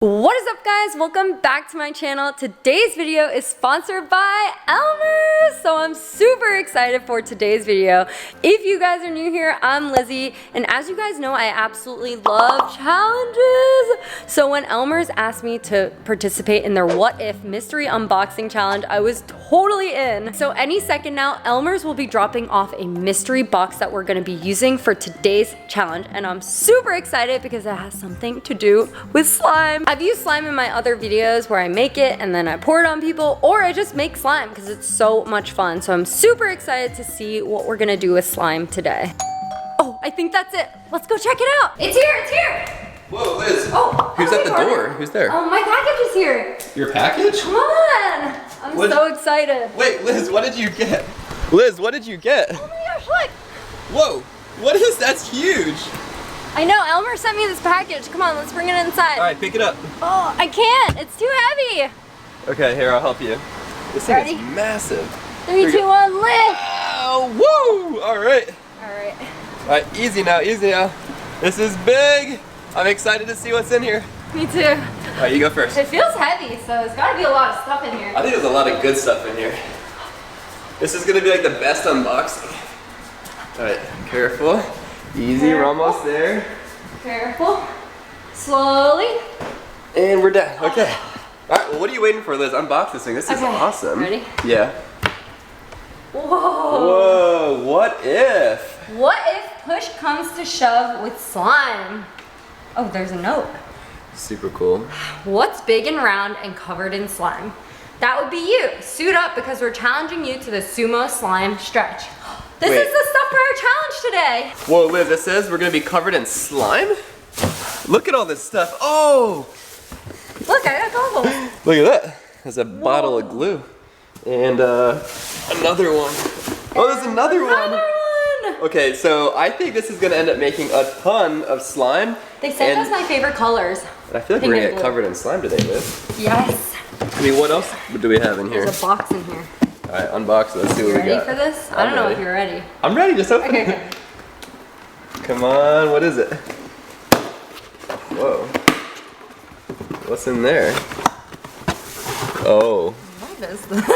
What is up, guys? Welcome back to my channel. Today's video is sponsored by Elmer. So I'm super excited for today's video. If you guys are new here, I'm Lizzie, and as you guys know, I absolutely love challenges. So when Elmer's asked me to participate in their What If mystery unboxing challenge, I was totally in. So any second now, Elmer's will be dropping off a mystery box that we're gonna be using for today's challenge, and I'm super excited because it has something to do with slime. I've used slime in my other videos where I make it and then I pour it on people, or I just make slime because it's so much fun. So I'm super excited to see what we're gonna do with slime today. Oh, I think that's it. Let's go check it out. It's here, it's here. Whoa, Liz. Oh, who's at the door? Who's there? Oh, my package is here. Your package? Come on. I'm so excited. Wait, Liz, what did you get? Liz, what did you get? Oh my gosh, look. Whoa, what is that's huge. I know, Elmer sent me this package. Come on, let's bring it inside. All right, pick it up. Oh, I can't. It's too heavy. Okay, here, I'll help you. This thing is massive. 3, 2, 1, lift. Oh, woo! All right. All right. All right, easy now, easy now. This is big. I'm excited to see what's in here. Me too. All right, you go first. It feels heavy, so there's gotta be a lot of stuff in here. I think there's a lot of good stuff in here. This is gonna be like the best unboxing. All right, careful. Easy, we're almost there. Careful. Slowly. And we're done. Okay. All right, well, what are you waiting for, Liz? Unbox this thing. This is awesome. Ready? Yeah. Whoa. Whoa, what if? What if push comes to shove with slime? Oh, there's a note. Super cool. What's big and round and covered in slime? That would be you. Suit up because we're challenging you to the Sumo slime stretch. This is the stuff for our challenge today. Whoa, Liz, it says we're gonna be covered in slime? Look at all this stuff. Oh! Look, I got goggles. Look at that. There's a bottle of glue. And another one. Oh, there's another one. Okay, so I think this is gonna end up making a ton of slime. They said that's my favorite colors. I feel like we're gonna get covered in slime today, Liz. Yes. I mean, what else do we have in here? There's a box in here. All right, unbox it. Let's see what we got. You ready for this? I don't know if you're ready. I'm ready. Just open it. Okay. Come on. What is it? Whoa. What's in there? Oh. What is this?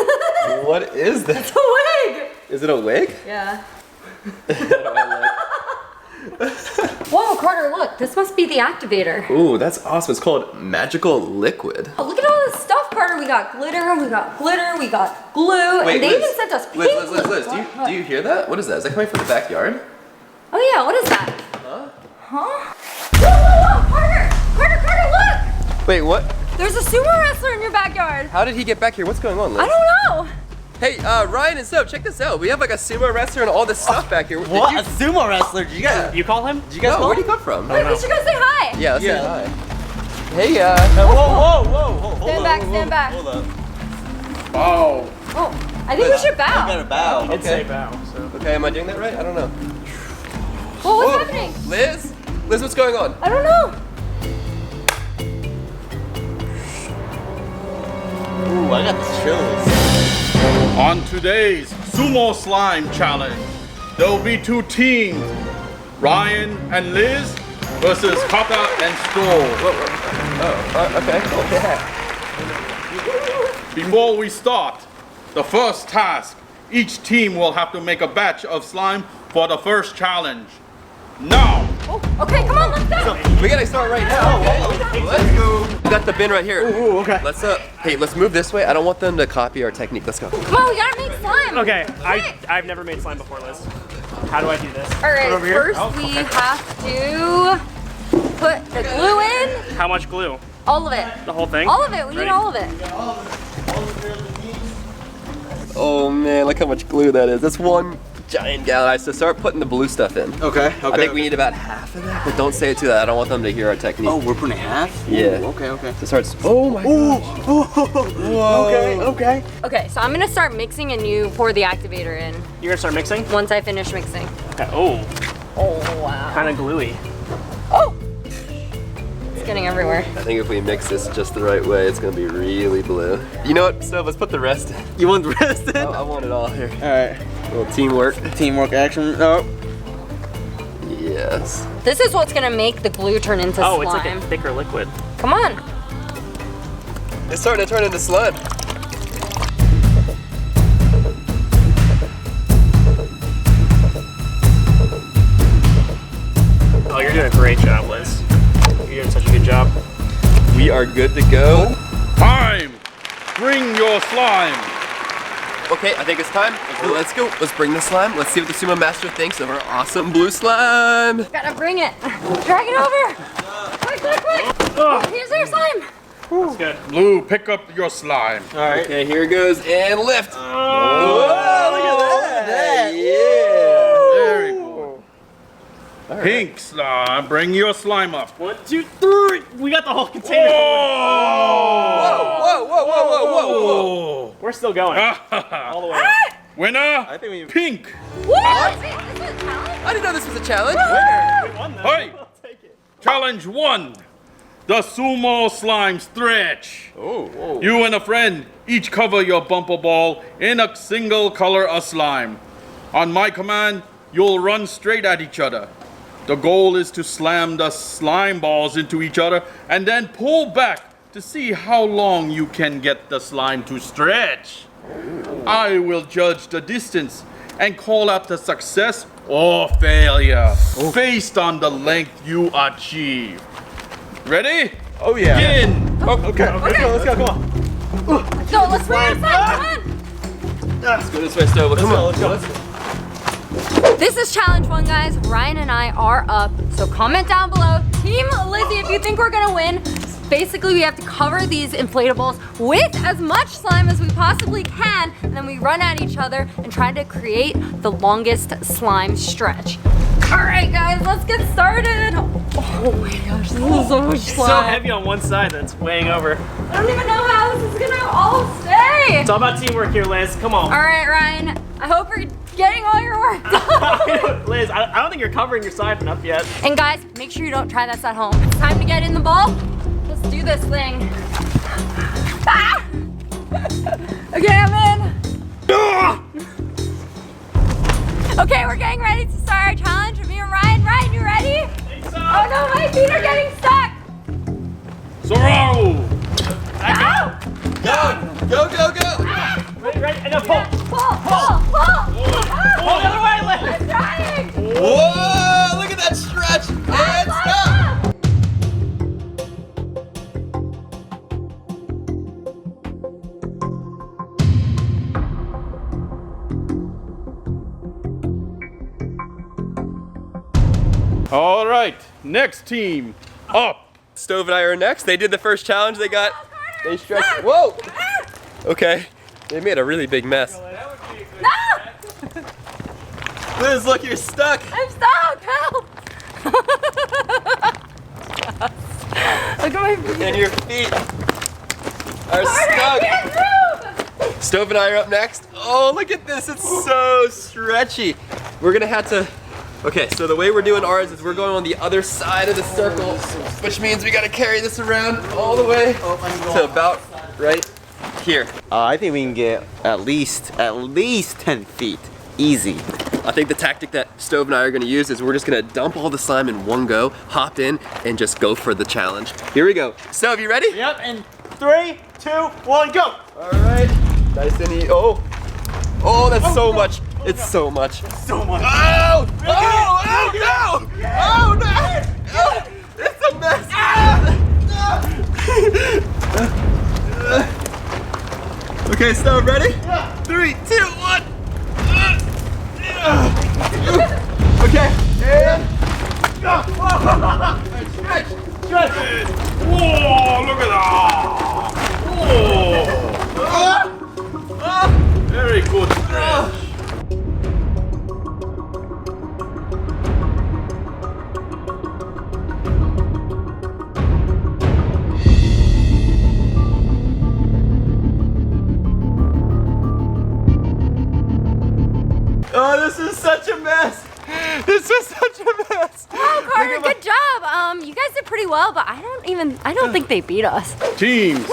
What is this? It's a wig. Is it a wig? Yeah. Whoa, Carter, look. This must be the activator. Ooh, that's awesome. It's called Magical Liquid. Oh, look at all this stuff, Carter. We got glitter, we got glue, Wait, and they Liz, even sent us pink Liz, do you hear that? What is that? Is that coming from the backyard? Oh yeah, what is that? Huh? Huh? Whoa, Carter, look! Wait, what? There's a sumo wrestler in your backyard. How did he get back here? What's going on, Liz? I don't know. Hey, Ryan and Soap, check this out. We have like a sumo wrestler and all this stuff back here. What? A sumo wrestler? Did you guys? You call him? Did you guys call where'd him? he come from? Wait, we should go say hi. Yeah, let's say hi. Hey, Whoa. Stand back. Hold up. Oh. Oh, I think we should I bow. gotta bow. Okay. Say bow. So. Okay, am I doing that right? I don't know. Whoa, what's happening? Liz? Liz, what's going on? I don't know. Ooh, I got the chills. On today's Sumo Slime Challenge, there will be two teams, Ryan and Liz versus Kaka and Stoll. Okay. Before we start, the first task, each team will have to make a batch of slime for the first challenge. Now! Oh, okay, come on, let's go. We gotta start right now. Okay? Let's go. We got the bin right here. Ooh, okay. Let's hey, let's move this way. I don't want them to copy our technique. Let's go. Come on, we gotta make slime. Okay, Quick. I've never made slime before, Liz. How do I do this? All right, Over here? first we have to put the glue in. How much glue? All of it. The whole thing? All of it, we need all of it. Oh man, look how much glue that is. That's one giant gallon. So start putting the blue stuff in. Okay. I think we need about half of that, but don't say it too loud. I don't want them to hear our technique. Oh, we're putting half? Yeah. Ooh, okay. So starts. Oh my gosh. Whoa. Okay. Okay, so I'm gonna start mixing and you pour the activator in You're gonna start mixing? once I finish mixing. Okay. Oh, Oh, wow. kind of gluey. Oh! It's getting everywhere. I think if we mix this just the right way, it's gonna be really blue. You know what? So let's put the rest in. You want the rest in? I want it all here. All right. A little teamwork. Teamwork action. Oh. Yes. This is what's gonna make the glue turn into slime. Oh, it's like a thicker liquid. Come on. It's starting to turn into slime. Oh, you're doing a great job, Liz. You're doing such a good job. We are good to go. Time! Bring your slime! Okay, I think it's time. Let's go. Let's bring the slime. Let's see what the sumo master thinks of our awesome blue slime. Gotta bring it. Drag it over. Quick, quick, quick. Oh, here's our slime. That's good. Blue, pick up your slime. All right. Okay, here it goes and lift. Oh, Whoa, look at that. Very cool. Pink slime, bring your slime up. 1, 2, 3. We got the whole container. Whoa, whoa, whoa, whoa, whoa, whoa. Oh. We're still going. All the way. Winner, I think we. pink. What? Wait, this is a challenge? I didn't know this was a challenge. We won though. Hey. I'll take it. Challenge 1. The sumo slime stretch. Oh. You and a friend each cover your bumper ball in a single color of slime. On my command, you'll run straight at each other. The goal is to slam the slime balls into each other and then pull back to see how long you can get the slime to stretch. I will judge the distance and call out the success or failure based on the length you achieve. Ready? Oh yeah. Begin! Okay. Let's go. Come on. So let's bring our slime. Come on. Let's go this way, Stova. Come on. Let's go. This is challenge 1, guys. Ryan and I are up. So comment down below, Team Lizzie, if you think we're gonna win. Basically, we have to cover these inflatables with as much slime as we possibly can, and then we run at each other and try to create the longest slime stretch. All right, guys, let's get started. Oh my gosh, this is so much slime. So heavy on one side that it's weighing over. I don't even know how this is gonna all stay. It's all about teamwork here, Liz. Come on. All right, Ryan, I hope you're getting all your work done. Liz, I don't think you're covering your side enough yet. And guys, make sure you don't try this at home. It's time to get in the ball. Let's do this thing. Ah! Okay, I'm in. Okay, we're getting ready to start our challenge with me and Ryan. Ryan, you ready? I think so. Oh no, my feet are getting stuck. Sorrow! Ow! Go. Ready? And now pull. Pull. Pull the other way, Liz. I'm trying. Whoa, look at that stretch. And stop. All right, next team up. Stove and I are next. They did the first challenge. They stretched. Whoa. Okay. They made a really big mess. No! Liz, look, you're stuck. I'm stuck. Help! Look at my feet. And your feet are I can't stuck. move. Stove and I are up next. Oh, look at this. It's so stretchy. We're gonna have to. Okay, so the way we're doing ours is we're going on the other side of the circle, which means we gotta carry this around all the way to about right here. I think we can get at least 10 feet. Easy. I think the tactic that Stove and I are gonna use is we're just gonna dump all the slime in one go, hop in, and just go for the challenge. Here we go. Stove, you ready? Yep, and 3, 2, 1, go. All right. Nice and easy. Oh, that's so much. It's so much. So much. Oh! Oh! Oh! No! Oh no! Oh, it's a mess. Okay, Stove, ready? Yeah. 3, 2, 1. Okay. And Stretch. Whoa, look at that! Whoa! Very good stretch. oh, this is such a mess. This is such a mess. Oh, Carter, good job. You guys did pretty well, but I don't think they beat us. Teams.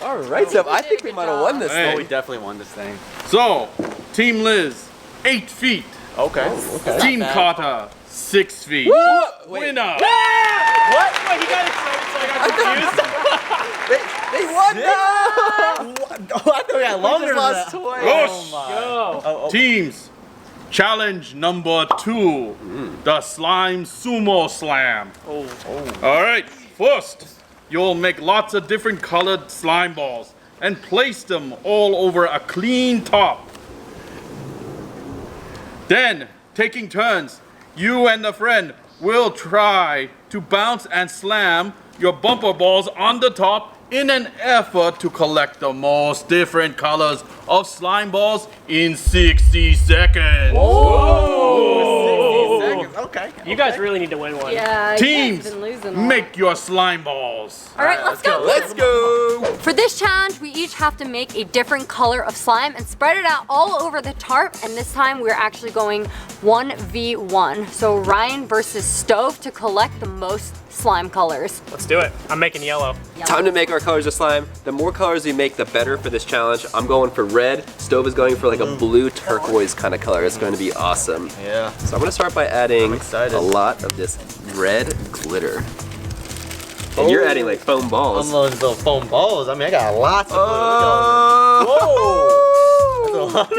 All right, Steph. I think we might have won this Hey. We thing. definitely won this thing. So, Team Liz, 8 feet. Okay. Team Carter, 6 feet. Wait. Winner. What? Wait, he got excited, so I got confused. Wait, They won now! Oh, I thought we had longer than that. Yosh! Teams, challenge number 2, the slime sumo slam. All right, first, you'll make lots of different colored slime balls and place them all over a clean top. Then, taking turns, you and a friend will try to bounce and slam your bumper balls on the top in an effort to collect the most different colors of slime balls in 60 seconds. Okay. You guys really need to win one. Yeah, Teams, you guys have been losing. make your slime balls. All right, let's go. Let's go. For this challenge, we each have to make a different color of slime and spread it out all over the tarp. And this time we're actually going 1v1. So Ryan versus Stove to collect the most slime colors. Let's do it. I'm making yellow. Time to make our colors of slime. The more colors we make, the better for this challenge. I'm going for red. Stove is going for like a blue turquoise kind of color. It's going to be awesome. Yeah. So I'm going to start by adding excited. a lot of this red glitter. And you're adding like foam balls. Those little foam balls. I mean, I got lots of Oh! Whoa! That's a lot.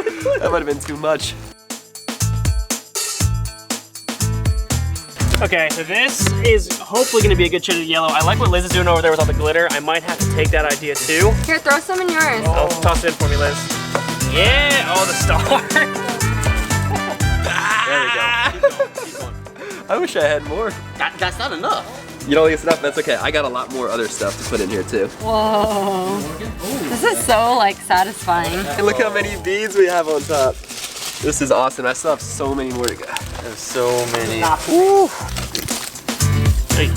That might have been too much. Okay, so this is hopefully gonna be a good shade of yellow. I like what Liz is doing over there with all the glitter. I might have to take that idea too. Here, throw some in yours. Oh, toss it in for me, Liz. Yeah, oh, the star. There we go. Keep going. I wish I had more. That's not enough. You don't think it's enough? That's okay. I got a lot more other stuff to put in here too. Whoa. This is so like satisfying. And look how many beads we have on top. This is awesome. I still have so many more to go. There's so many. Woo. Hey.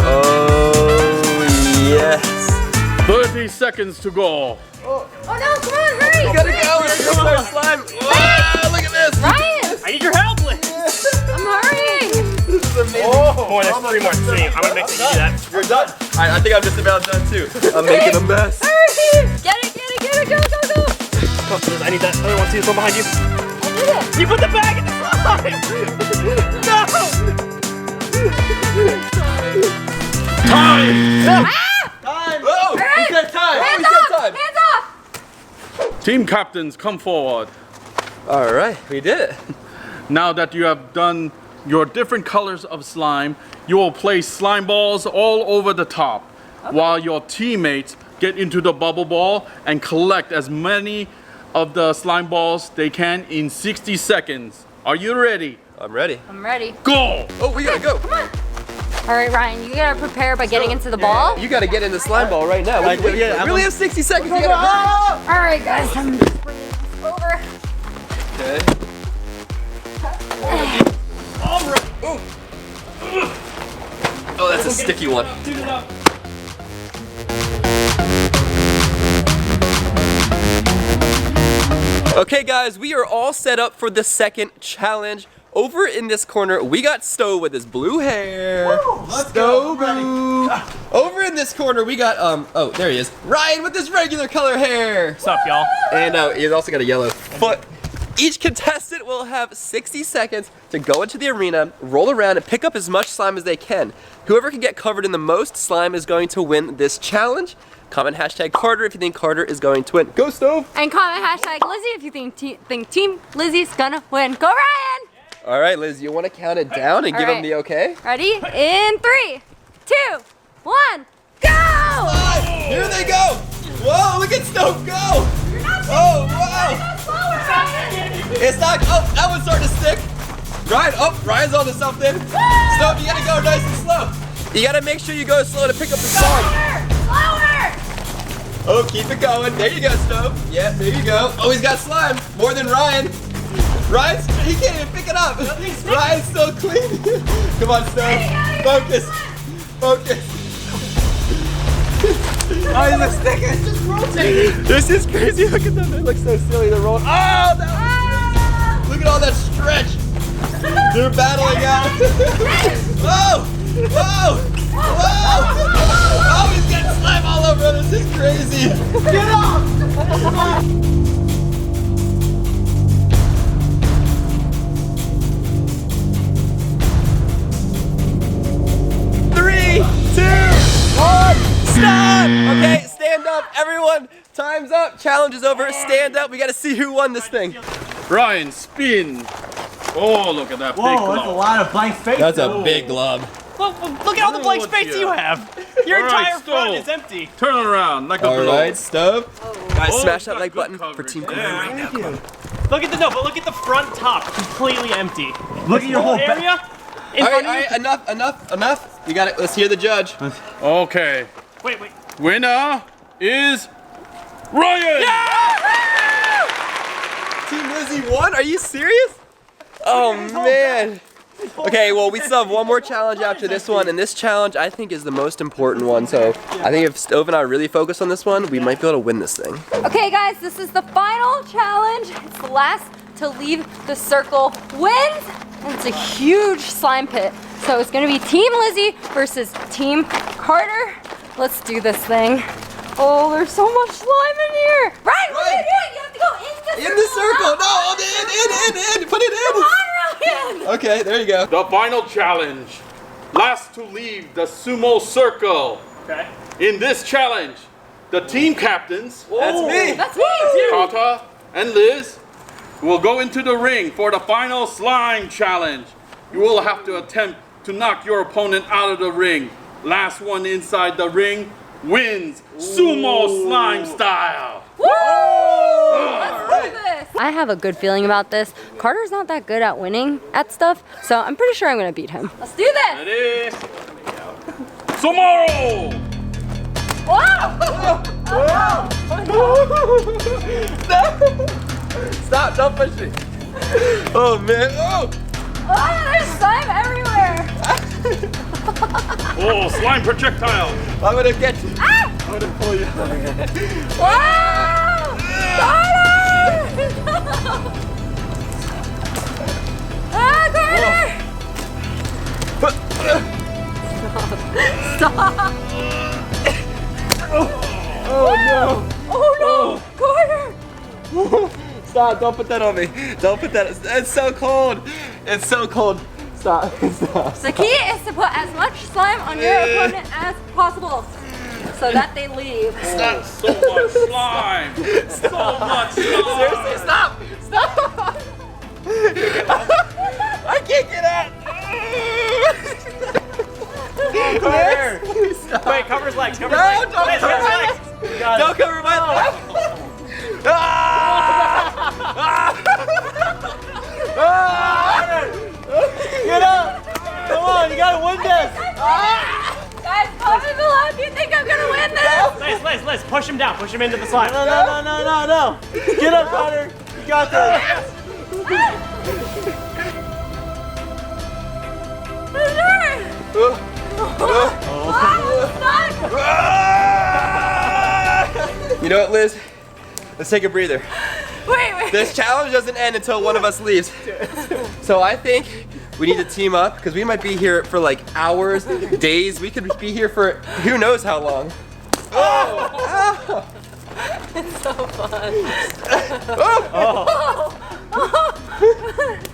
Oh, yes. 30 seconds to go. Oh no, come on, hurry! We gotta go. Let's go for our slime. Wow, look at this. Ryan! I need your help, Liz. I'm hurrying! This is amazing. Boy, there's 3 more. See, I'm gonna make sure you do that. You're done. I think I'm just about done too. I'm making a mess. Hurry! Get it, go, go, go! Come on, Liz, I need that other one. See this one behind you? I did it! You put the bag in the slime! No! Time. Time! Oh, Alright. we said time. Hands We said off! time. Hands off! Team captains, come forward. All right, we did it. Now that you have done your different colors of slime, you will place slime balls all over the top while your teammates get into the bubble ball and collect as many of the slime balls they can in 60 seconds. Are you ready? I'm ready. I'm ready. Go! Oh, we gotta go. Come on. All right, Ryan, you gotta prepare by getting into the ball. You gotta get in the slime ball right now. Like, We yeah, only have 60 seconds. You gotta All right, guys, I'm just bringing this over. Okay. Oh, that's a sticky one. Okay guys, we are all set up for the second challenge. Over in this corner, we got Stove with his blue hair. Stove. Over in this corner, we got, oh, there he is. Ryan with his regular color hair. What's up, y'all? And he's also got a yellow foot. Each contestant will have 60 seconds to go into the arena, roll around, and pick up as much slime as they can. Whoever can get covered in the most slime is going to win this challenge. Comment hashtag Carter if you think Carter is going to win. Go Stove! And comment hashtag Lizzie if you think Team Lizzie's gonna win. Go Ryan! All right, Liz, you want to count it down and All give him right. the okay? Ready? In 3, 2, 1, go! Here they go! Whoa, look at Stove go! Oh, wow! It's not, oh, that one's starting to stick. Ryan, oh, Ryan's onto something. Stove, you gotta go nice and slow. You gotta make sure you go slow to pick up the slime. Slower! Oh, keep it going. There you go, Stove. Yeah, there you go. Oh, he's got slime. More than Ryan. Ryan's, he can't even pick it up. Ryan's so clean. Come on, Stove. Focus. Focus. Oh, he's just sticking. It's just rotating. This is crazy. Look at them. They look so silly. They're rolling. Oh, that was, look at all that stretch. They're battling out. Whoa. Whoa. Whoa. Oh, he's getting slammed Everyone, time's up. Challenge is over. Stand up. We got to see who won this thing. Ryan, spin. Oh, look at that big Whoa, that's a glove. lot of blank space. That's a big glob. Look at all the blank space you have. Your All right, entire front stove. is empty. Turn around like a All blow. right, stop. Guys, Oh, smash it's that got like good button for coverage. Team Cover Yeah. right now. Come on. Look at the front top, completely empty. Look at your whole area. In All front right, of you. enough. You got it. Let's hear the judge. Okay. Wait. Winner is Ryan. Team Lizzie won? Are you serious? Oh man. Okay, well we still have one more challenge after this one, and this challenge I think is the most important one. So I think if Stove and I really focus on this one, we might be able to win this thing. Okay guys, this is the final challenge. It's the last to leave the circle wins. And it's a huge slime pit. So it's gonna be Team Lizzie versus Team Carter. Let's do this thing. Oh, there's so much slime in here. Ryan, what are you doing? You have to go In the circle! No, in! Put it Come on, Ryan! in! Okay, there you go. The final challenge. Last to leave the sumo circle. Okay. In this challenge, the team captains, That's me! That's me! Carter and Liz, will go into the ring for the final slime challenge. You will have to attempt to knock your opponent out of the ring. Last one inside the ring wins, sumo slime style. Woo! Let's do this. I have a good feeling about this. Carter's not that good at winning at stuff, so I'm pretty sure I'm gonna beat him. Let's do this! Ready? Sumo! Stop, don't push me. Oh man, oh! Oh, there's slime everywhere! Oh, slime projectile. I'm gonna get you. Ah! I'm gonna pull you. Wow! Carter! Ah, Carter! Stop! Oh no! Oh no! Carter! Stop, don't put that on me. Don't put that, it's so cold. It's so cold. Stop, stop. The key is to put as much slime on your opponent as possible so that they leave. Stop. So much slime. So much slime. Seriously, stop! Stop! I can't get out! Carter. Stop. Wait, cover his legs. Cover No, his legs. don't Liz, cover cover his my legs. You got it. Don't cover my legs! Get up! Come on, you gotta win this! Guys, comment below if you think I'm gonna win this! Liz, push him down. Push him into the slime. No! Get up, Carter! You got this! You know what, Liz? Let's take a breather. Wait. This challenge doesn't end until one of us leaves. So I think we need to team up because we might be here for like hours, days. We could be here for who knows how long. Oh! It's so fun.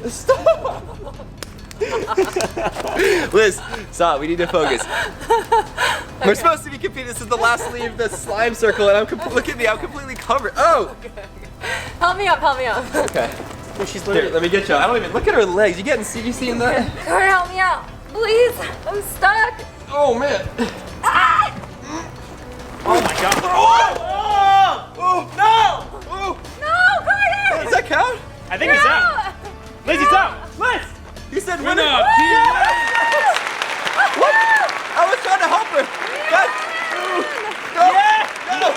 Stop! Liz, stop. We need to focus. We're supposed to be competing. This is the last to leave the slime circle, and look at me. I'm completely covered. Oh! Help me up. Okay. She's Here, literally. let me get you. I don't even look at her legs. You seeing that? Carter, help me out. Please. I'm stuck. Oh man. Ah! Oh my god. Oh! No! Oh! No, Carter! Does that count? I think he's out. Liz, he's out. Liz. You said Winner, winner. team. What? I was trying to help her. Guys. No.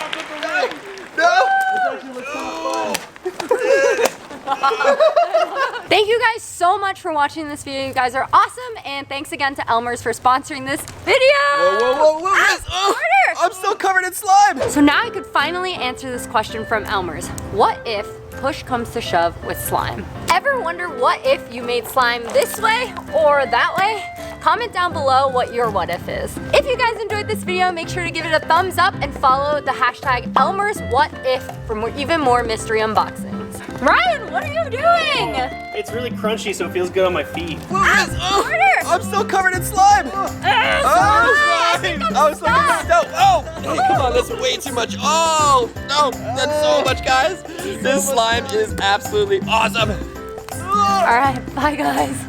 Thank you guys so much for watching this video. You guys are awesome, and thanks again to Elmer's for sponsoring this video. Whoa, Liz. Oh, Carter! I'm still covered in slime. So now I could finally answer this question from Elmer's. What if push comes to shove with slime? Ever wonder what if you made slime this way or that way? Comment down below what your what if is. If you guys enjoyed this video, make sure to give it a thumbs up and follow the hashtag Elmer's What If for even more mystery unboxings. Ryan, what are you doing? It's really crunchy, so it feels good on my feet. Liz, Carter! I'm still covered in slime. I think I'm I was looking at the stove. Oh! Hey, come on, that's way too much. Oh, no, that's so much, guys. This slime is absolutely awesome. All right, bye guys.